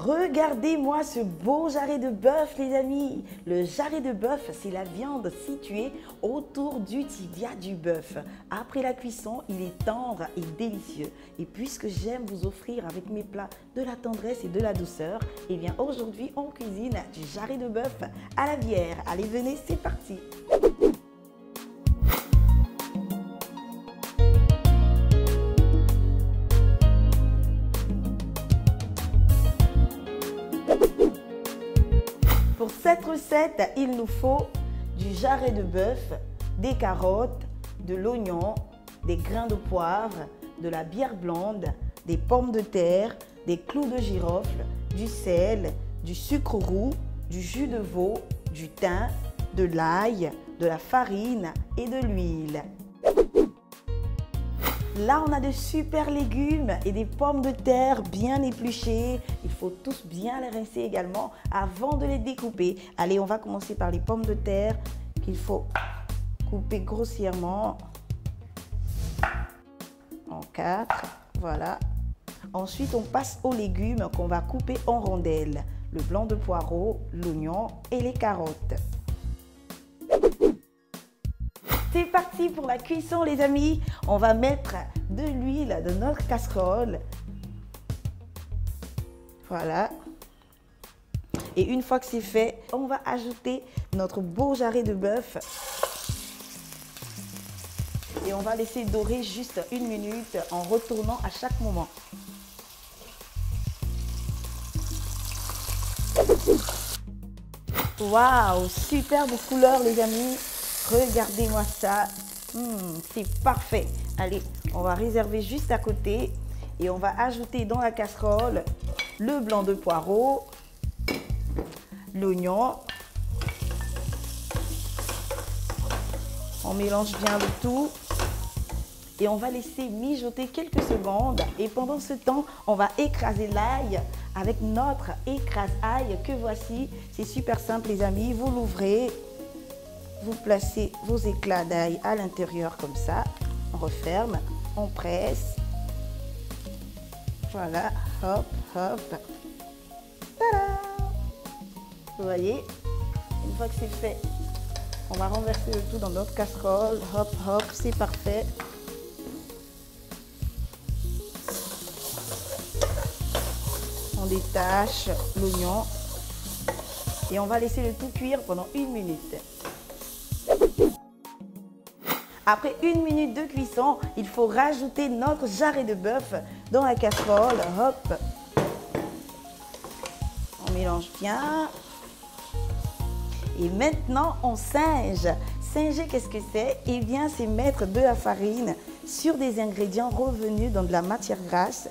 Regardez-moi ce beau jarret de bœuf, les amis. Le jarret de bœuf, c'est la viande située autour du tibia du bœuf. Après la cuisson, il est tendre et délicieux. Et puisque j'aime vous offrir avec mes plats de la tendresse et de la douceur, eh bien aujourd'hui, on cuisine du jarret de bœuf à la bière. Allez, venez, c'est parti. Pour cette recette, il nous faut du jarret de bœuf, des carottes, de l'oignon, des grains de poivre, de la bière blonde, des pommes de terre, des clous de girofle, du sel, du sucre roux, du jus de veau, du thym, de l'ail, de la farine et de l'huile. Là, on a de super légumes et des pommes de terre bien épluchées. Il faut tous bien les rincer également avant de les découper. Allez, on va commencer par les pommes de terre qu'il faut couper grossièrement en 4. Voilà. Ensuite, on passe aux légumes qu'on va couper en rondelles. Le blanc de poireau, l'oignon et les carottes. C'est parti pour la cuisson, les amis. On va mettre de l'huile dans notre casserole. Voilà. Et une fois que c'est fait, on va ajouter notre beau jarret de bœuf. Et on va laisser dorer juste 1 minute en retournant à chaque moment. Waouh, superbe couleur, les amis. Regardez-moi ça, c'est parfait. Allez, on va réserver juste à côté et on va ajouter dans la casserole le blanc de poireau, l'oignon. On mélange bien le tout et on va laisser mijoter quelques secondes. Et pendant ce temps, on va écraser l'ail avec notre écrase-ail que voici. C'est super simple, les amis. Vous l'ouvrez. Vous placez vos éclats d'ail à l'intérieur comme ça. On referme, on presse. Voilà, hop, hop. Tada! Vous voyez, une fois que c'est fait, on va renverser le tout dans notre casserole. Hop, hop, c'est parfait. On détache l'oignon et on va laisser le tout cuire pendant 1 minute. Après 1 minute de cuisson, il faut rajouter notre jarret de bœuf dans la casserole. Hop. On mélange bien. Et maintenant, on singe. Singer, qu'est-ce que c'est? Eh bien, c'est mettre de la farine sur des ingrédients revenus dans de la matière grasse.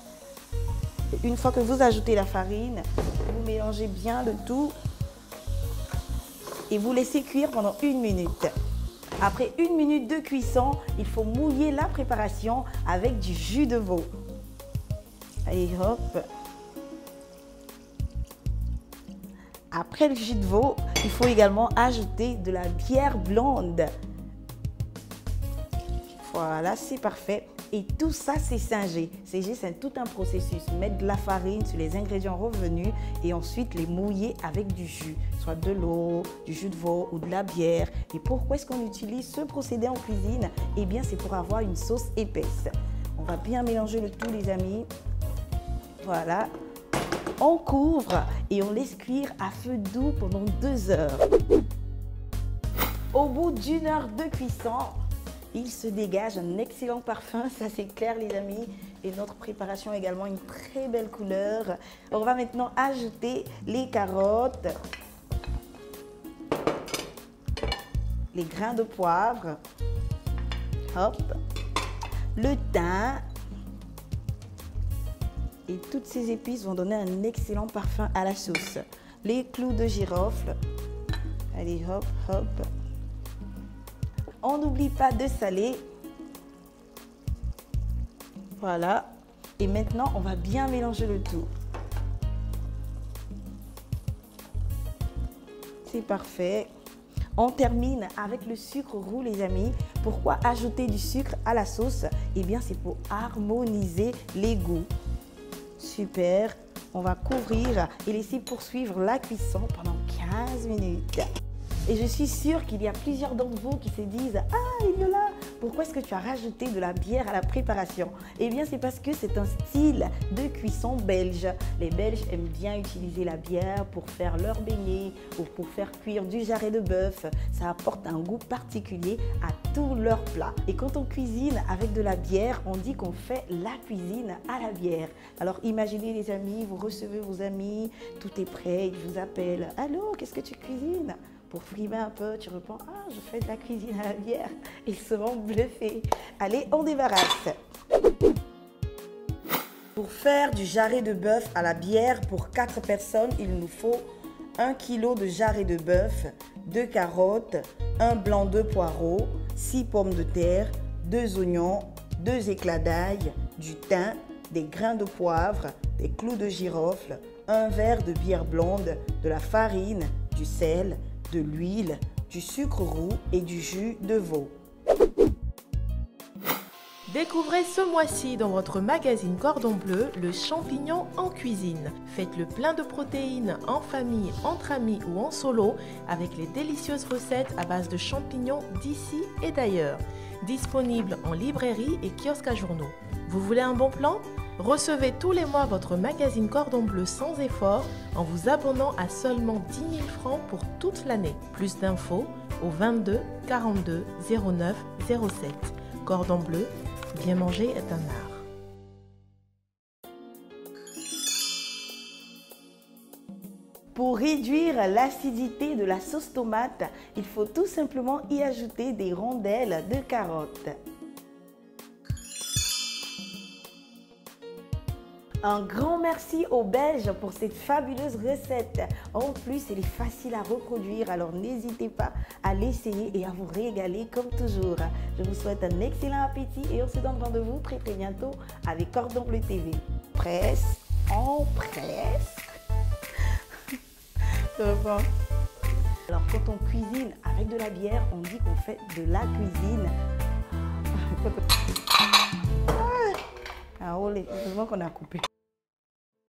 Une fois que vous ajoutez la farine, vous mélangez bien le tout et vous laissez cuire pendant 1 minute. Après 1 minute de cuisson, il faut mouiller la préparation avec du jus de veau. Allez, hop. Après le jus de veau, il faut également ajouter de la bière blonde. Voilà, c'est parfait. Et tout ça, c'est singer. Singer, c'est tout un processus. Mettre de la farine sur les ingrédients revenus et ensuite les mouiller avec du jus, soit de l'eau, du jus de veau ou de la bière. Et pourquoi est-ce qu'on utilise ce procédé en cuisine? Eh bien, c'est pour avoir une sauce épaisse. On va bien mélanger le tout, les amis. Voilà. On couvre et on laisse cuire à feu doux pendant 2 heures. Au bout d'1 heure de cuisson, il se dégage un excellent parfum, ça c'est clair, les amis. Et notre préparation a également une très belle couleur. On va maintenant ajouter les carottes, les grains de poivre, hop, le thym. Et toutes ces épices vont donner un excellent parfum à la sauce. Les clous de girofle. Allez, hop, hop. On n'oublie pas de saler. Voilà. Et maintenant, on va bien mélanger le tout. C'est parfait. On termine avec le sucre roux, les amis. Pourquoi ajouter du sucre à la sauce? Eh bien, c'est pour harmoniser les goûts. Super. On va couvrir et laisser poursuivre la cuisson pendant 15 minutes. Et je suis sûre qu'il y a plusieurs d'entre vous qui se disent « Ah, Eliola, pourquoi est-ce que tu as rajouté de la bière à la préparation ?» Eh bien, c'est parce que c'est un style de cuisson belge. Les Belges aiment bien utiliser la bière pour faire leurs beignets ou pour faire cuire du jarret de bœuf. Ça apporte un goût particulier à tous leurs plats. Et quand on cuisine avec de la bière, on dit qu'on fait la cuisine à la bière. Alors, imaginez les amis, vous recevez vos amis, tout est prêt, ils vous appellent « Allô, qu'est-ce que tu cuisines ?» Pour frimer un peu, tu réponds « Ah, je fais de la cuisine à la bière ». Ils seront bluffés. Allez, on débarrasse. Pour faire du jarret de bœuf à la bière pour 4 personnes, il nous faut 1 kg de jarret de bœuf, 2 carottes, 1 blanc de poireaux, 6 pommes de terre, 2 oignons, 2 éclats d'ail, du thym, des grains de poivre, des clous de girofle, 1 verre de bière blonde, de la farine, du sel, de l'huile, du sucre roux et du jus de veau. Découvrez ce mois-ci dans votre magazine Cordon Bleu le champignon en cuisine. Faites le plein de protéines en famille, entre amis ou en solo avec les délicieuses recettes à base de champignons d'ici et d'ailleurs. Disponible en librairie et kiosque à journaux. Vous voulez un bon plan ? Recevez tous les mois votre magazine Cordon Bleu sans effort en vous abonnant à seulement 10 000 francs pour toute l'année. Plus d'infos au 22 42 09 07. Cordon Bleu, bien manger est un art. Pour réduire l'acidité de la sauce tomate, il faut tout simplement y ajouter des rondelles de carottes. Un grand merci aux Belges pour cette fabuleuse recette. En plus, elle est facile à reproduire, alors n'hésitez pas à l'essayer et à vous régaler comme toujours. Je vous souhaite un excellent appétit et on se donne rendez-vous très bientôt avec Cordon Bleu TV. Presse, en presse. Alors quand on cuisine avec de la bière, on dit qu'on fait de la cuisine. Ah, heureusement qu'on a coupé.